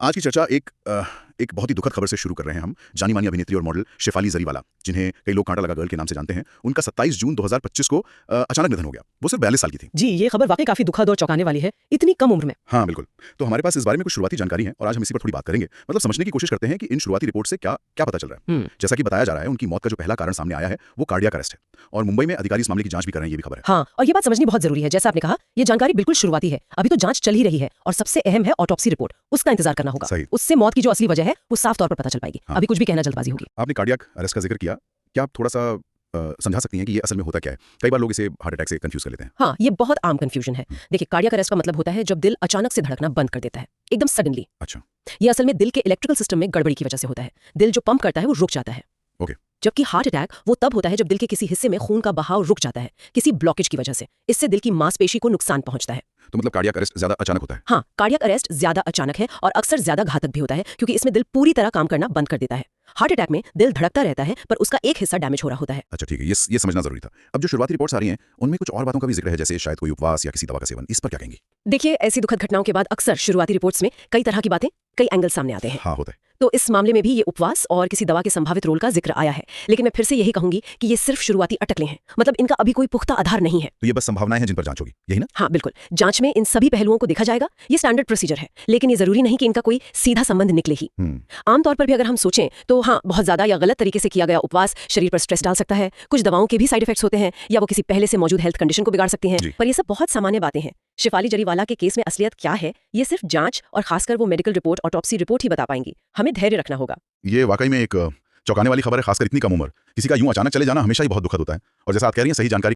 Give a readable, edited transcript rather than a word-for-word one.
आज की चर्चा एक बहुत ही दुखद खबर से शुरू कर रहे हैं हम। जानी मानी अभिनेत्री और मॉडल शेफाली जरीवाला, जिन्हें कई लोग कांटा लगा गर्ल के नाम से जानते हैं, उनका 27 जून 2025 को अचानक निधन हो गया। वो सिर्फ 42 साल की थी। जी, ये खबर वाकई काफी दुखद और चौंकाने वाली है, इतनी कम उम्र में। हाँ बिल्कुल। तो हमारे पास इस बारे में कुछ शुरुआती जानकारी है और आज हम इसी पर थोड़ी बात करेंगे। मतलब समझने की कोशिश करते हैं कि इन शुरुआती रिपोर्ट से क्या क्या पता चल रहा है। जैसा कि बताया जा रहा है, उनकी मौत का जो पहला कारण सामने आया है वो कार्डियक अरेस्ट है और मुंबई में अधिकारी इस मामले की जांच भी कर रहे हैं, ये भी खबर है। हाँ, और ये बात समझनी बहुत जरूरी है। जैसा आपने कहा, ये जानकारी बिल्कुल शुरुआती है, अभी तो जांच चल ही रही है और सबसे अहम है ऑटोप्सी रिपोर्ट, उसका इंतजार करना होगा। सही। उससे मौत की जो असली वजह है वो साफ तौर पर पता चल पाएगी। हाँ। अभी कुछ भी कहना जल्दबाजी होगी। आपने कार्डियक अरेस्ट का जिक्र किया, क्या आप थोड़ा सा समझा सकती हैं कि ये असल में होता क्या है? कई बार लोग इसे हार्ट अटैक से कंफ्यूज कर लेते हैं। हाँ, ये बहुत आम कंफ्यूजन है। देखिए, कार्डियक अरेस्ट का मतलब होता है जब दिल अचानक से धड़कना बंद कर देता है, एकदम सडनली। अच्छा। ये असल में दिल के इलेक्ट्रिकल सिस्टम में गड़बड़ी की वजह से होता है। दिल जो पंप करता है वो रुक जाता है। ओके। जबकि हार्ट अटैक वो तब होता है जब दिल के किसी हिस्से में खून का बहाव रुक जाता है, किसी ब्लॉकेज की वजह से। इससे दिल की मांसपेशी को नुकसान पहुंचता है। तो मतलब कार्डियक अरेस्ट ज्यादा अचानक होता है? हाँ, कार्डियक अरेस्ट ज्यादा अचानक है और अक्सर ज्यादा घातक भी होता है, क्योंकि इसमें दिल पूरी तरह काम करना बंद कर देता है। हार्ट अटैक में दिल धड़कता रहता है, पर उसका एक हिस्सा डैमेज हो रहा होता है। अच्छा ठीक है, ये समझना जरूरी था। अब जो शुरुआती रिपोर्ट्स आ रही हैं, उनमें कुछ और बातों का भी जिक्र है, जैसे शायद कोई उपवास या किसी दवा का सेवन। इस पर क्या कहेंगी? देखिए, ऐसी दुखद घटनाओं के बाद अक्सर शुरुआती रिपोर्ट्स में कई तरह की बातें, कई एंगल सामने आते हैं। हाँ, होता है। तो इस मामले में भी ये उपवास और किसी दवा के संभावित रोल का जिक्र आया है, लेकिन मैं फिर से यही कहूंगी कि ये सिर्फ शुरुआती अटकलें हैं। मतलब इनका अभी कोई पुख्ता आधार नहीं है। तो ये बस संभावनाएं हैं जिन पर जांच होगी, यही ना? हाँ बिल्कुल, जांच में इन सभी पहलुओं को देखा जाएगा। ये स्टैंडर्ड प्रोसीजर है, लेकिन ये जरूरी नहीं कि इनका कोई सीधा संबंध निकले ही। आमतौर पर भी अगर हम सोचें तो हाँ, बहुत ज्यादा या गलत तरीके से किया गया उपवास शरीर पर स्ट्रेस डाल सकता है। कुछ दवाओं के भी साइड इफेक्ट्स होते हैं, या वो किसी पहले से मौजूद हेल्थ कंडीशन को बिगाड़ सकती हैं। पर ये सब बहुत सामान्य बातें हैं। शेफाली जरीवाला के केस में असलियत क्या है, ये सिर्फ जांच और खासकर वो मेडिकल रिपोर्ट, ऑटोप्सी रिपोर्ट ही बता पाएंगी। हमें धैर्य रखना होगा। ये वाकई में एक चौंकाने वाली खबर है, खासकर इतनी कम उम्र। किसी का यूं अचानक चले जाना हमेशा ही बहुत दुखद होता है। और जैसा आप कह रही हैं, सही जानकारी